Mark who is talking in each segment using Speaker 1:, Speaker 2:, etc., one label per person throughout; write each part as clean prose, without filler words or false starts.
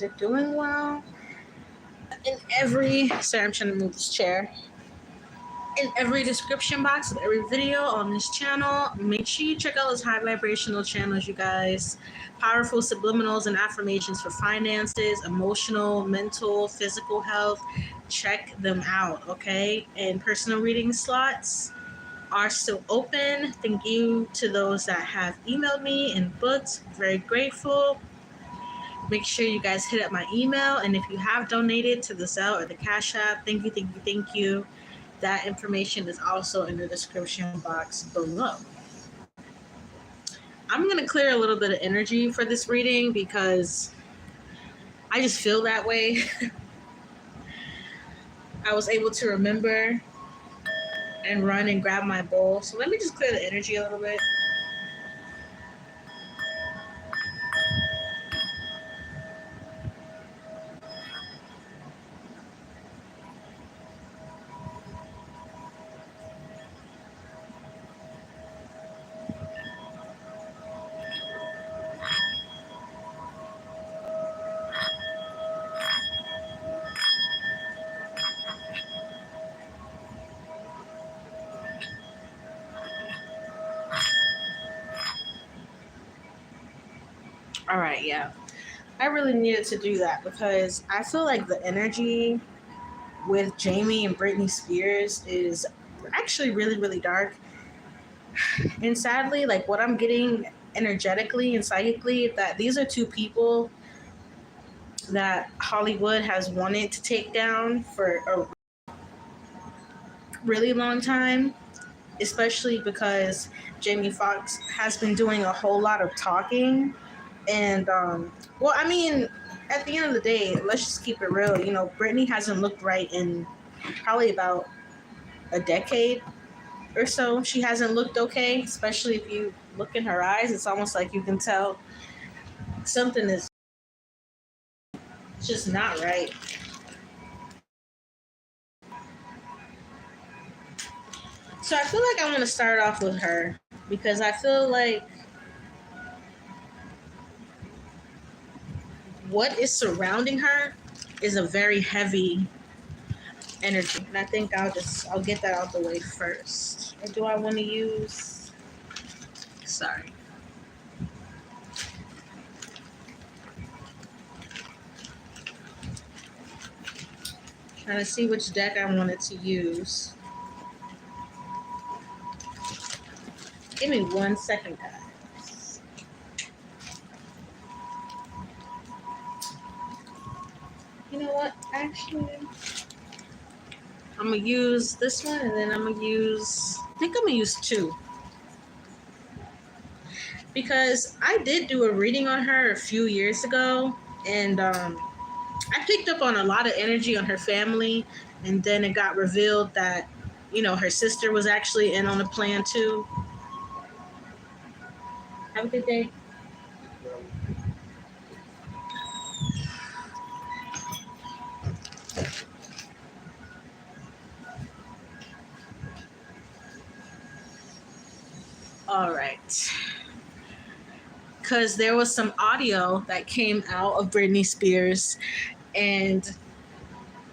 Speaker 1: guys are doing well. Sorry, I'm trying to move this chair. In every description box of every video on this channel, make sure you check out those high vibrational channels, you guys. Powerful subliminals and affirmations for finances, emotional, mental, physical health. Check them out, okay? And personal reading slots are still open. Thank you to those that have emailed me and booked. Very grateful. Make sure you guys hit up my email, and if you have donated to the Zelle or the Cash App, thank you. That information is also in the description box below. I'm going to clear a little bit of energy for this reading because I just feel that way. I was able to remember and run and grab my bowl. So let me just clear the energy a little bit. All right, yeah. I really needed to do that because I feel like the energy with Jamie and Britney Spears is actually really, really dark. And sadly, like what I'm getting energetically and psychically, that these are two people that Hollywood has wanted to take down for a really long time, especially because Jamie Foxx has been doing a whole lot of talking. And, well, I mean, at the end of the day, let's just keep it real. You know, Britney hasn't looked right in probably about a decade or so. She hasn't looked okay, especially if you look in her eyes. It's almost like you can tell something is just not right. So I feel like I want to start off with her because I feel like what is surrounding her is a very heavy energy. And I think I'll get that out the way first. Or do I want to use... Sorry. Trying to see which deck I wanted to use. Give me 1 second, guys. You know what? Actually, I'm going to use this one, and then I'm going to use... I think I'm going to use two. Because I did do a reading on her a few years ago, and I picked up on a lot of energy on her family, and then it got revealed that, you know, her sister was actually in on the plan too. Have a good day. All right. Because there was some audio that came out of Britney Spears, and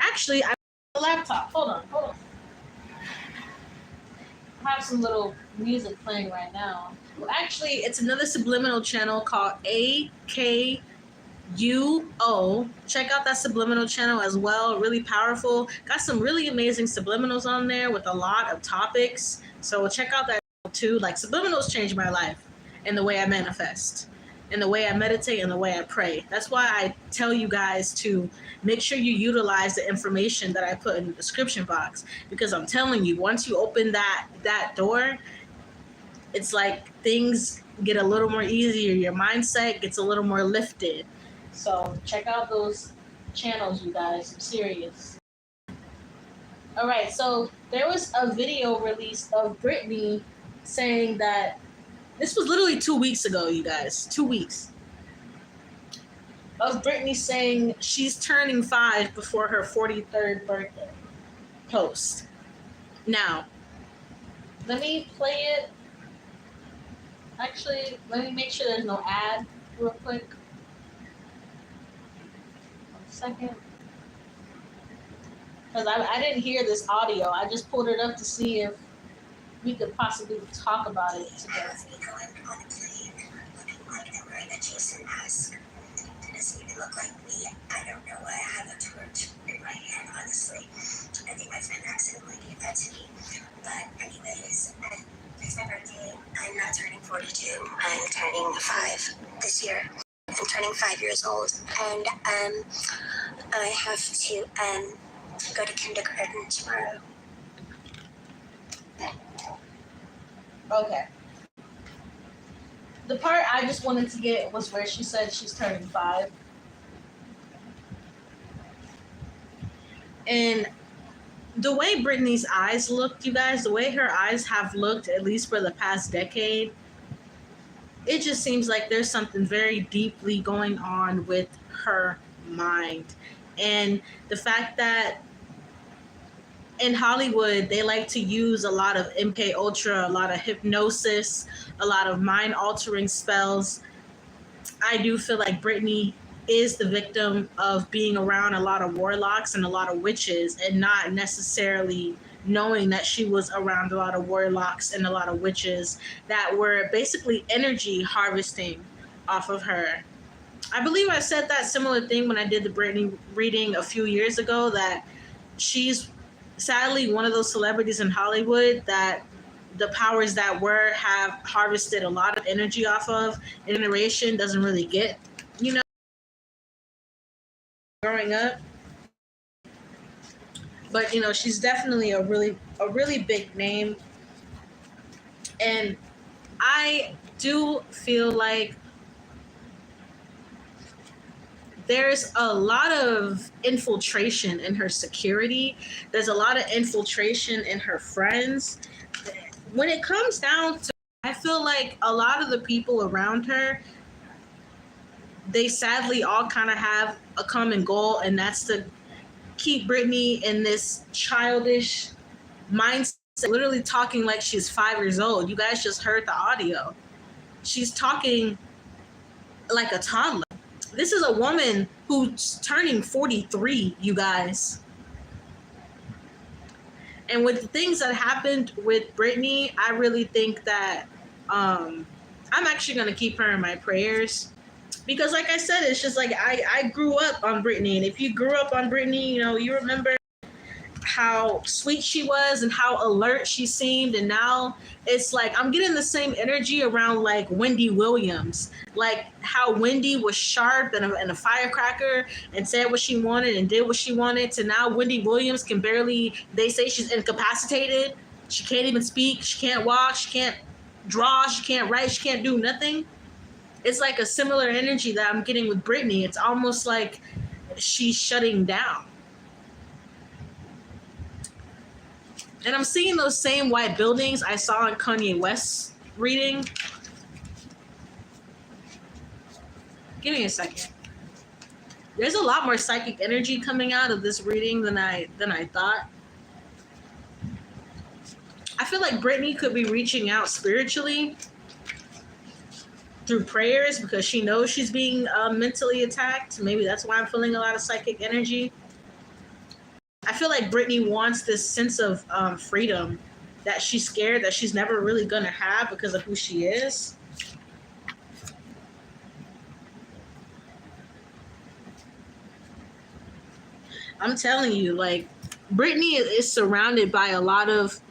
Speaker 1: actually, I have a laptop. Hold on. I have some little music playing right now. Well, actually, it's another subliminal channel called AKUO. Check out that subliminal channel as well. Really powerful. Got some really amazing subliminals on there with a lot of topics. So check out that too. Like, subliminals changed my life and the way I manifest, and the way I meditate, and the way I pray. That's why I tell you guys to make sure you utilize the information that I put in the description box, because I'm telling you, once you open that door, it's like things get a little more easier. Your mindset gets a little more lifted. So check out those channels, you guys. I'm serious. All right, so there was a video released of Britney saying that this was literally 2 weeks ago, you guys. 2 weeks. Of Britney saying she's turning 5 before her 43rd birthday post. Now, let me play it. Actually, let me make sure there's no ad real quick. Second. Because I didn't hear this audio. I just pulled it up to see if we could possibly talk about it together. Doesn't even look like me. I don't know why I have a torch in my hand, honestly. I think my friend accidentally gave that to me. But anyways, it's my birthday. I'm not turning 42. I'm turning 5 this year. I'm turning 5 years old. And I have to go to kindergarten tomorrow. Okay. The part I just wanted to get was where she said she's turning 5. And the way Britney's eyes looked, you guys, the way her eyes have looked, at least for the past decade, it just seems like there's something very deeply going on with her mind. And the fact that in Hollywood, they like to use a lot of MK Ultra, a lot of hypnosis, a lot of mind-altering spells. I do feel like Britney is the victim of being around a lot of warlocks and a lot of witches, and not necessarily knowing that she was around a lot of warlocks and a lot of witches that were basically energy harvesting off of her. I believe I said that similar thing when I did the Britney reading a few years ago, that she's sadly one of those celebrities in Hollywood that the powers that were have harvested a lot of energy off of. Generation doesn't really get, you know, growing up. But you know, she's definitely a really big name. And I do feel like there's a lot of infiltration in her security. There's a lot of infiltration in her friends. When it comes down to, I feel like a lot of the people around her, they sadly all kind of have a common goal, and that's to keep Britney in this childish mindset, literally talking like she's 5 years old. You guys just heard the audio. She's talking like a toddler. This is a woman who's turning 43, you guys. And with the things that happened with Britney, I really think that I'm actually going to keep her in my prayers. Because like I said, it's just like I grew up on Britney. And if you grew up on Britney, you know, you remember how sweet she was and how alert she seemed. And now it's like I'm getting the same energy around like Wendy Williams, like how Wendy was sharp and a firecracker and said what she wanted and did what she wanted, to now Wendy Williams can barely, they say she's incapacitated, she can't even speak, she can't walk, she can't draw, she can't write, she can't do nothing. It's like a similar energy that I'm getting with Britney. It's almost like she's shutting down. And I'm seeing those same white buildings I saw in Kanye West's reading. Give me a second. There's a lot more psychic energy coming out of this reading than I thought. I feel like Britney could be reaching out spiritually through prayers because she knows she's being mentally attacked. Maybe that's why I'm feeling a lot of psychic energy. I feel like Britney wants this sense of freedom that she's scared that she's never really gonna have because of who she is. I'm telling you, like, Britney is surrounded by a lot of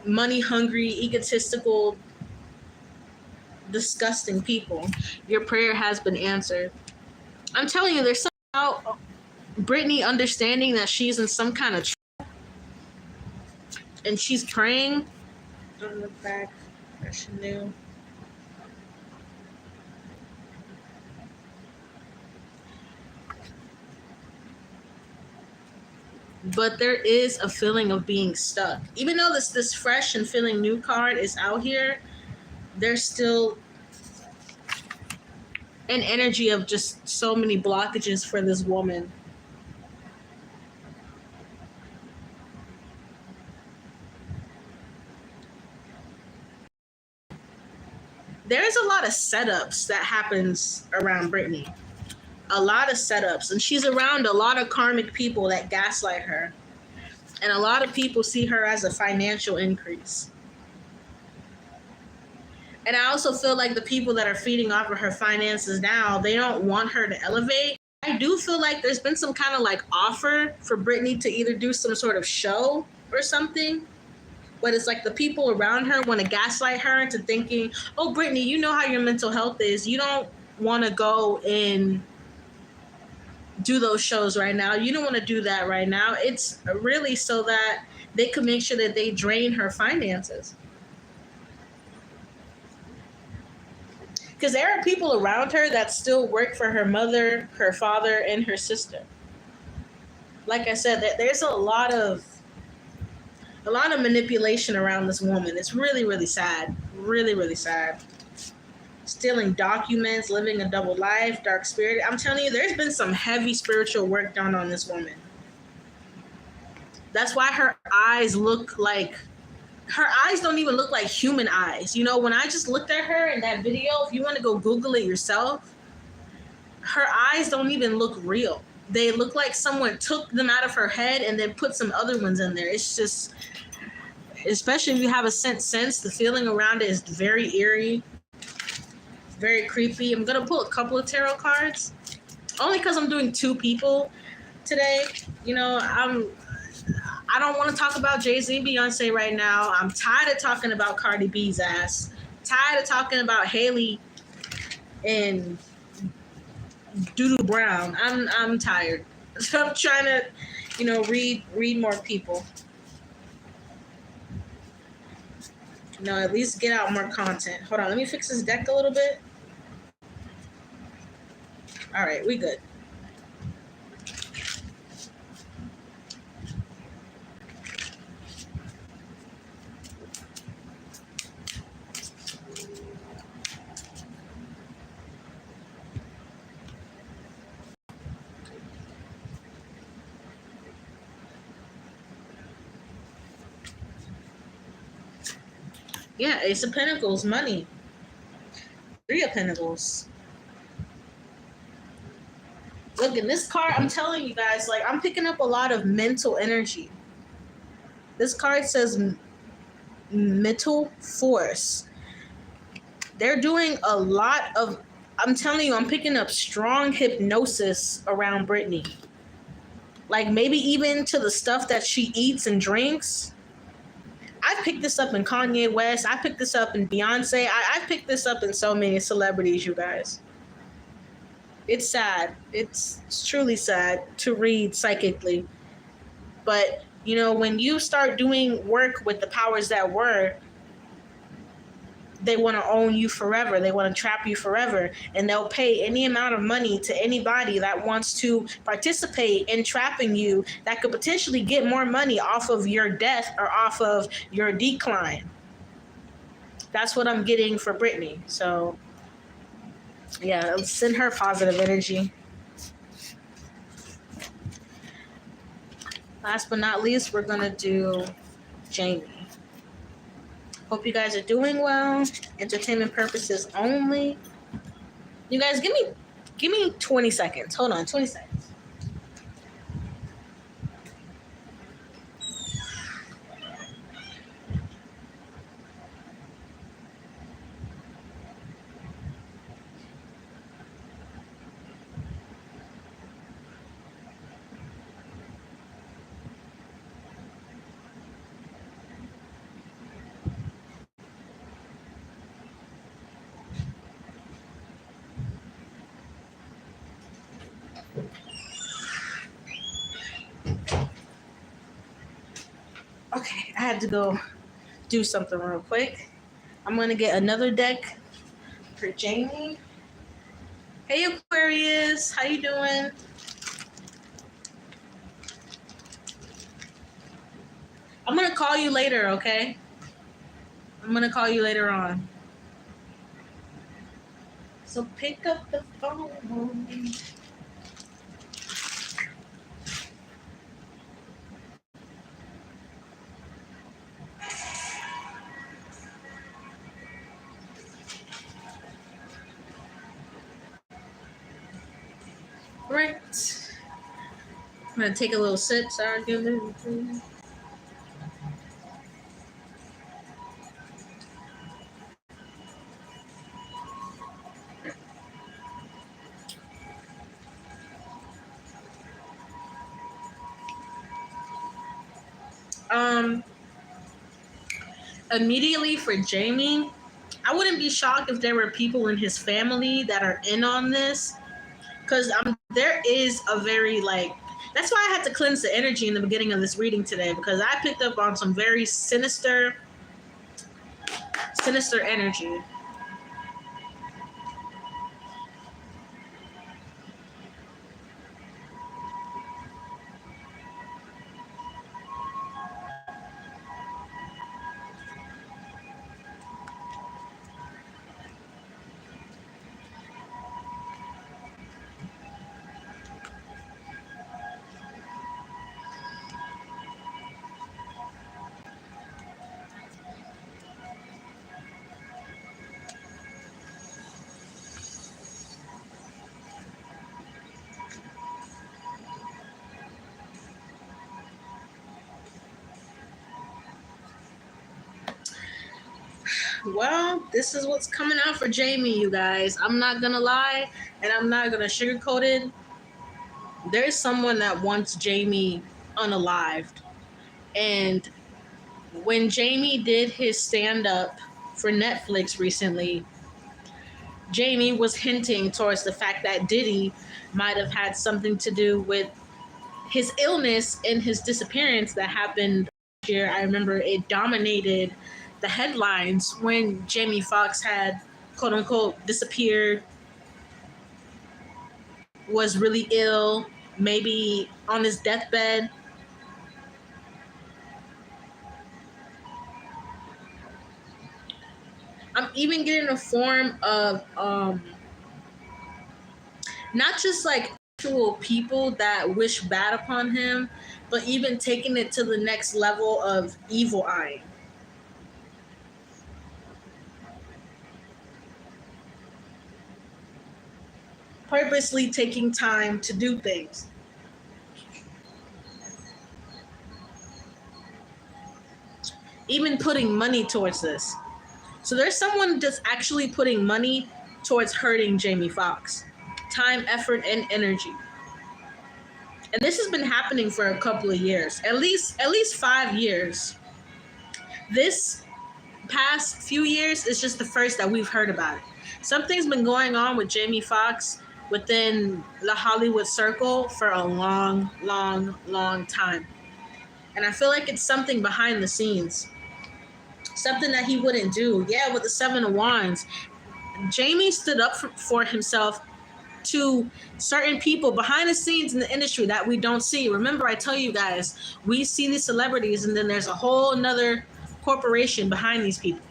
Speaker 1: money hungry, egotistical, disgusting people. Your prayer has been answered. I'm telling you, there's something about Britney understanding that she's in some kind of and she's praying. Don't look back. I should knew. But there is a feeling of being stuck. Even though this fresh and feeling new card is out here, there's still an energy of just so many blockages for this woman. There's a lot of of setups that happens around Britney. A lot of setups. And she's around a lot of karmic people that gaslight her. And a lot of people see her as a financial increase. And I also feel like the people that are feeding off of her finances now, they don't want her to elevate. I do feel like there's been some kind of like offer for Britney to either do some sort of show or something. But it's like the people around her want to gaslight her into thinking, oh, Britney, you know how your mental health is. You don't want to go and do those shows right now. You don't want to do that right now. It's really so that they could make sure that they drain her finances. Because there are people around her that still work for her mother, her father, and her sister. Like I said, there's a lot of manipulation around this woman. It's really, really sad. Really, really sad. Stealing documents, living a double life, dark spirit. I'm telling you, there's been some heavy spiritual work done on this woman. That's why her eyes look like, her eyes don't even look like human eyes. You know, when I just looked at her in that video, if you want to go Google it yourself, her eyes don't even look real. They look like someone took them out of her head and then put some other ones in there. It's just, especially if you have a sense, the feeling around it is very eerie, very creepy. I'm going to pull a couple of tarot cards, only because I'm doing two people today. You know, I don't want to talk about Jay-Z and Beyonce right now. I'm tired of talking about Cardi B's ass. Tired of talking about Haley and Doodoo Brown. I'm tired. So I'm trying to, you know, read more people. No, at least get out more content. Hold on, let me fix this deck a little bit. All right, we good. Yeah, Ace of Pentacles, money. Three of Pentacles. Look, in this card, I'm telling you guys, like, I'm picking up a lot of mental energy. This card says mental force. They're doing a lot of, I'm telling you, I'm picking up strong hypnosis around Britney. Like, maybe even to the stuff that she eats and drinks. I picked this up in Kanye West. I picked this up in Beyonce. I picked this up in so many celebrities, you guys. It's sad. It's truly sad to read psychically. But, you know, when you start doing work with the powers that were, they want to own you forever. They want to trap you forever. And they'll pay any amount of money to anybody that wants to participate in trapping you that could potentially get more money off of your death or off of your decline. That's what I'm getting for Britney. So, yeah, send her positive energy. Last but not least, we're going to do Jamie. Hope you guys are doing well. Entertainment purposes only. You guys, give me 20 seconds. Hold on, 20 seconds. Okay, I had to go do something real quick. I'm going to get another deck for Jamie. Hey, Aquarius. How you doing? I'm going to call you later, okay? I'm going to call you later on. So pick up the phone. Right. I'm gonna take a little sip. Sorry, give me. Um, Immediately for Jamie, I wouldn't be shocked if there were people in his family that are in on this, because there is a very like. That's why I had to cleanse the energy in the beginning of this reading today, because I picked up on some very sinister energy. Well, this is what's coming out for Jamie, you guys. I'm not gonna lie, and I'm not gonna sugarcoat it. There's someone that wants Jamie unalived. And when Jamie did his stand up for Netflix recently, Jamie was hinting towards the fact that Diddy might have had something to do with his illness and his disappearance that happened last year. I remember it dominated the headlines when Jamie Foxx had quote unquote disappeared, was really ill, maybe on his deathbed. I'm even getting a form of not just like actual people that wish bad upon him, but even taking it to the next level of evil eyeing. Purposely taking time to do things. Even putting money towards this. So there's someone that's actually putting money towards hurting Jamie Foxx. Time, effort, and energy. And this has been happening for a couple of years. At least 5 years. This past few years is just the first that we've heard about it. Something's been going on with Jamie Foxx within the Hollywood circle for a long time. And I feel like it's something behind the scenes. Something that he wouldn't do. Yeah, with the Seven of Wands. Jamie stood up for himself to certain people behind the scenes in the industry that we don't see. Remember, I tell you guys, we see these celebrities and then there's a whole another corporation behind these people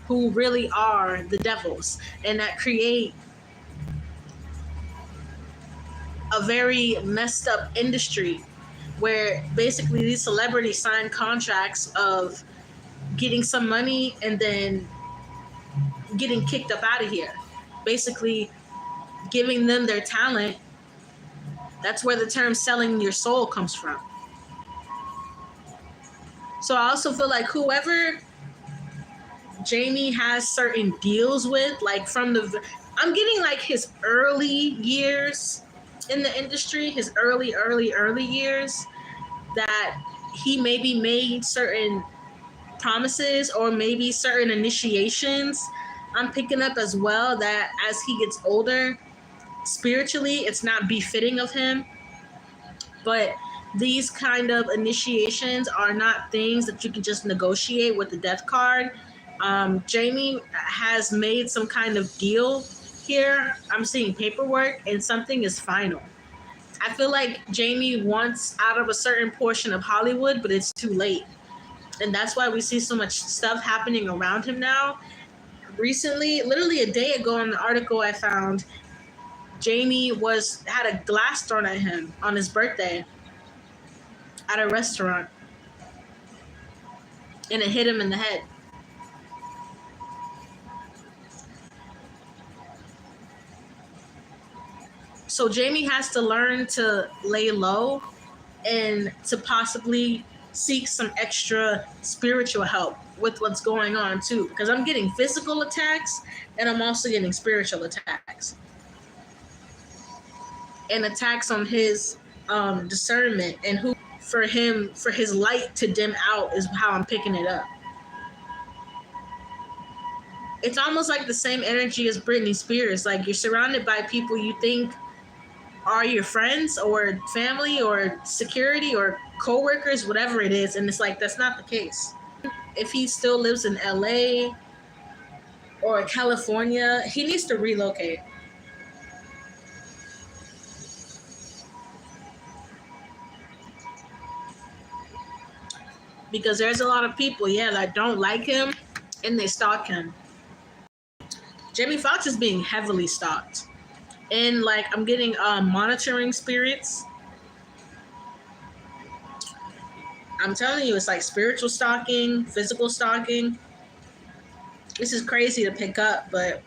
Speaker 1: who really are the devils and that create a very messed up industry where basically these celebrities sign contracts of getting some money and then getting kicked up out of here. Basically giving them their talent. That's where the term selling your soul comes from. So I also feel like whoever Jamie has certain deals with, like I'm getting like his early years in the industry, his early years, that he maybe made certain promises or maybe certain initiations. I'm picking up as well that as he gets older, spiritually, it's not befitting of him. But these kind of initiations are not things that you can just negotiate with the death card. Jamie has made some kind of deal here. I'm seeing paperwork and something is final. I feel like Jamie wants out of a certain portion of Hollywood, but it's too late. And that's why we see so much stuff happening around him now. Recently, literally a day ago in the article I found, Jamie had a glass thrown at him on his birthday at a restaurant, and it hit him in the head. So Jamie has to learn to lay low and to possibly seek some extra spiritual help with what's going on too, because I'm getting physical attacks and I'm also getting spiritual attacks and attacks on his discernment, and who for him, for his light to dim out is how I'm picking it up. It's almost like the same energy as Britney Spears. Like, you're surrounded by people you think are your friends or family or security or co-workers, whatever it is, and it's like that's not the case. If he still lives in LA or California, he needs to relocate. Because there's a lot of people, yeah, that don't like him and they stalk him. Jamie Foxx is being heavily stalked. And like, I'm getting monitoring spirits. I'm telling you, it's like spiritual stalking, physical stalking. This is crazy to pick up, but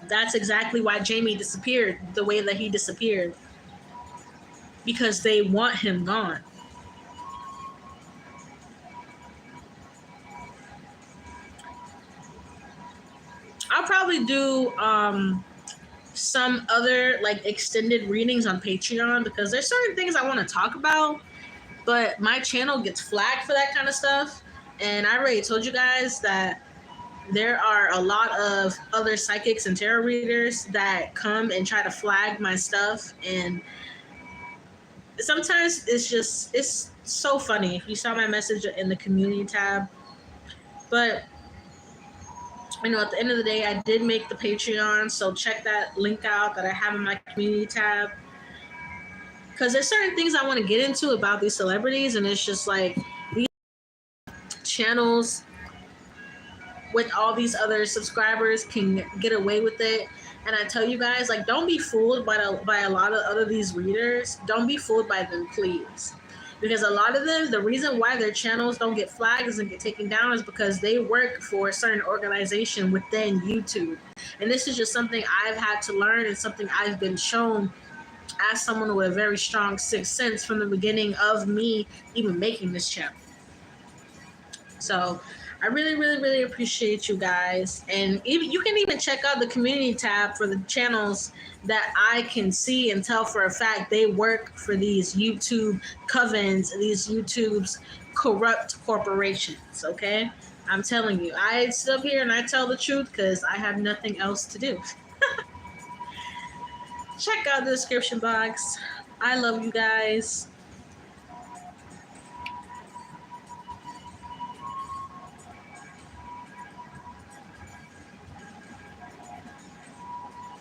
Speaker 1: that's exactly why Jamie disappeared the way that he disappeared. Because they want him gone. I'll probably do some other like extended readings on Patreon, because there's certain things I want to talk about, but my channel gets flagged for that kind of stuff. And I already told you guys that there are a lot of other psychics and tarot readers that come and try to flag my stuff, and sometimes it's so funny. You saw my message in the community tab, but you know, at the end of the day, I did make the Patreon, so check that link out that I have in my community tab. Because there's certain things I want to get into about these celebrities, and it's just like these channels with all these other subscribers can get away with it. And I tell you guys, like, don't be fooled by a lot of other these readers. Don't be fooled by them, please. Because a lot of them, the reason why their channels don't get flagged and get taken down is because they work for a certain organization within YouTube. And this is just something I've had to learn, and something I've been shown as someone with a very strong sixth sense from the beginning of me even making this channel. So I really, really, really appreciate you guys. And even, you can even check out the community tab for the channels that I can see and tell for a fact they work for these YouTube covens, these YouTube's corrupt corporations, okay? I'm telling you, I sit up here and I tell the truth because I have nothing else to do. Check out the description box. I love you guys.